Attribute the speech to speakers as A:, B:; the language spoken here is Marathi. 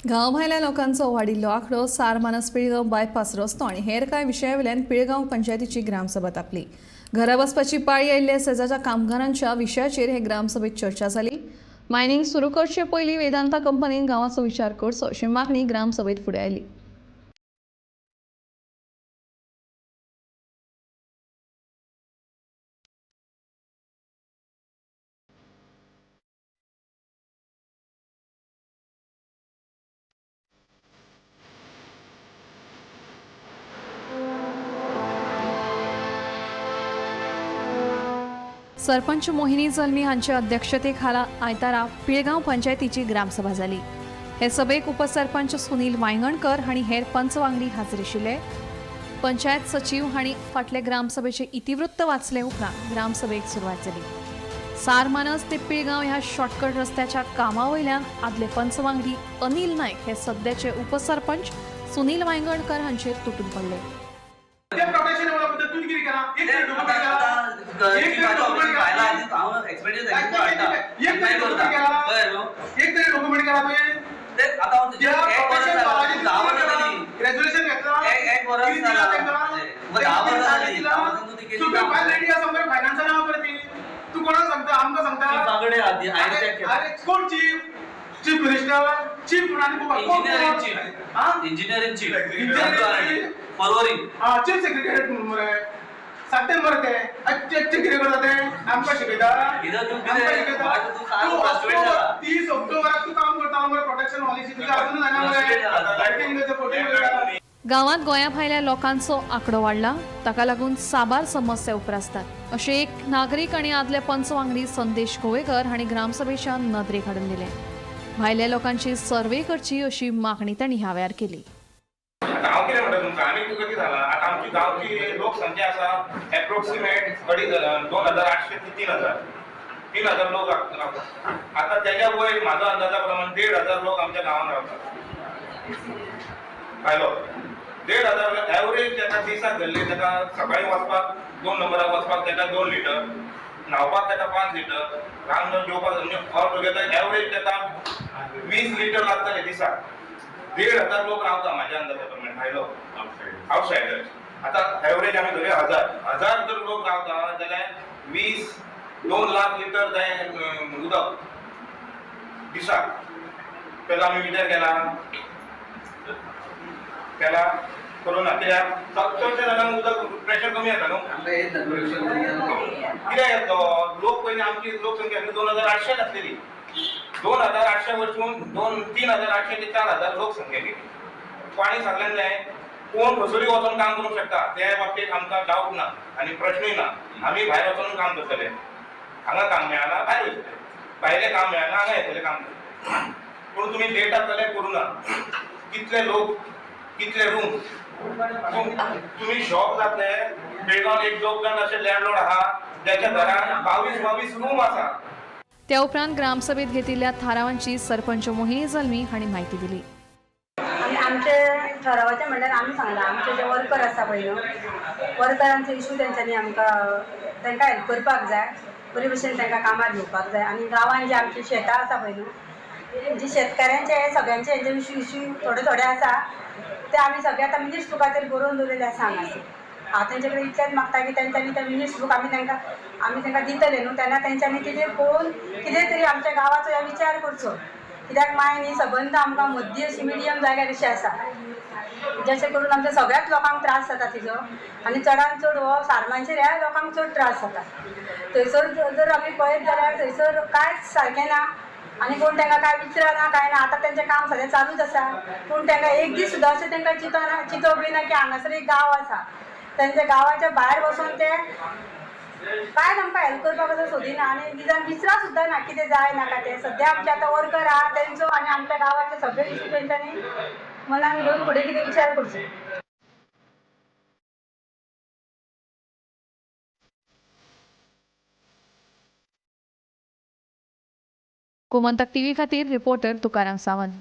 A: गांव भायल्या लोकांचो वाडिल्लो आंकडो सार मानस पिळगांव बायपास रस्तो आनी हेर कांय विशयावेल्यान पिळगांव पंचायतीची ग्रामसभा तापली. घरा बसपाची पाळी आयिल्ल्या सेजाच्या कामगारांच्या विशयाचेर हे ग्रामसभेत चर्चा जाली. मायनिंग सुरू करचे पयलीं वेदांता कंपनीन गांवाचो विचार करचो अशी मागणी ग्रामसभेत फुडें आयली. सरपंच मोहिनी जल्मी हांचे अध्यक्षतेखाला आयतारा पिळगांव पंचायतीची ग्रामसभा जाली. हे सभेक उपसरपंच सुनील वांयगणकर हांणी हेर पंच वांगडी हाजीर आशिल्ले. पंचायत सचिव हांणी फाटले ग्रामसभेचे इतिवृत्त वाचले उपरांत ग्रामसभेक सुरवात जाली. सार मानस ते पिळगांव ह्या शॉर्टकट रस्त्याच्या कामा वयल्यान आदले पंच वांगडी अनिल नायक हे सद्याचे उपसरपंच सुनील वांयगणकर हांचेर तुटून पडले.
B: तू कोणाला सांगता आमका सांगता chief minister chief
C: engineering chief परवरी
B: चीफ सेक्रेटरी सांगते मरे ते कितें करता ते आमकां शिकयता 30 ऑक्टोबराक तू काम करता मरे प्रोटेक्शन पॉलिसी तुजी अजून जायना मरे.
A: गांवांत गोंया भायल्या लोकांचो आंकडो वाडला, ताका लागून साबार समस्या उप्रासतात अशें एक नागरीक आनी आदले पंच वांगडी संदेश गोवेकर हांणी ग्रामसभेच्या नदरेक हाडून दिलें. भायल्या लोकांची सर्वे करची अशी मागणी तांणी ह्या वेळार केली.
D: हांव कितें म्हणटा तुमकां आमी तुका कितें जाला आतां आमची गांवची लोकसंख्या आसा एप्रोक्सिमेट 2800 ते 3000 लोक आतां तेज्या वयर म्हाजो अंदाजा प्रमाण 1500 लोक आमच्या गांवांत रावतात. भायलो 1500 एवरेज तेका दिसाक धरली तेका सकाळी वचपाक 2 नंबराक वचपाक तेका 2 लिटर, न्हावपाक तेका 5 लिटर, रांदून जेवपाक ऑल टुगेदर एवरेज तेका 20 लिटर लागतले दिसाक. 1500 लोक रावता म्हाज्या अंदाजा प्रमाणे भायलो आउटसायडर. आतां एवरेज आमी धरया 1000 जर लोक रावता जाल्यार 2 लाख लिटर जाय उदक दिसाक. पयलो आमी विचार केला कोरोना कित्याक 70 जाणांक उदक प्रेशर कमी येता न्हू कित्याक येता लोक पयलीं आमची लोकसंख्या 2800 आसलेली. 2800 वचून 3800 ते 4000 लोकसंख्या गेली. पाणी सगळ्यांक जाय कोण खसोरी वचून काम करूंक शकता त्या बाबतींत आमकां डावट ना आनी प्रश्नूय ना. आमी भायर वचून काम करतले, हांगा काम मेळना भायर वयतले, भायले काम मेळना हांगा येतले काम करतले. पूण तुमी डेटा कलेक्ट करूना कितले लोक कितले रूम. तुम्ही शॉक जातले बेळगांव एक 2 जण असे लँडलॉर्ड आहा ज्याच्या घरान 22 रूम आसा.
A: त्या उपरांत ग्रामसभेत घेतिल्ल्या थारावांची सरपंच मोहिनी जल्मी हांणी म्हायती दिली.
E: आमचे ठरावाचे म्हणल्यार आमी सांगला आमचे जे वर्कर आसा पळय न्हू वर्करांचो इशू तेंच्यांनी आमकां तांकां हेल्प करपाक जाय, बरे भशेन तांकां कामार घेवपाक जाय. आनी गांवांत जे आमची शेतां आसा पळय न्हू जी शेतकाऱ्यांचे सगळ्यांचे हेंचे इशू थोडे आसा ते आमी सगळे आतां मिनिट्स बुकाचेर बरोवन दवरलेले आसा हांगासर. हांव तेंचे कडेन इतलेंच मागता की तेंच्यांनी ते मिनिट्स बूक आमी तांकां दितले न्हू तेन्ना तेंच्यांनी कितें पळोवन कितें तरी आमच्या गांवाचो विचार करचो. कित्याक मागीर न्ही सबंद आमकां मदीं अशी मिडियम जाग्यार अशी आसा जशें करून आमच्या सगळ्याच लोकांक त्रास जाता तिजो. आनी चडांत चड हो सारमांचेर ह्या लोकांक चड त्रास जाता. थंयसर जर आमी पळयत जाल्यार थंयसर कांयच सारकें ना आनी कोण तांकां कांय विचारना कांय ना. आतां तेंचें काम सगळें चालूच आसा पूण तांकां एक दीस सुद्दां अशें तांकां चिंतप बी ना की हांगासर एक गांव आसा. तेंच्या गांवाच्या भायर वचून ते कांयच आमकां हेल्प करपाक असो सोदिना आनी निदान विचार सुद्दां ना कितें जाय नाका तें. सद्या आमचे आतां वर्कर आहा तेंचो आनी आमच्या गांवाचे सगळे इश्यू तेंच्यांनी मनान घेवन फुडें कितें विचार करचो.
A: गोमंतक टीव्ही खातीर रिपोर्टर तुकाराम सावंत.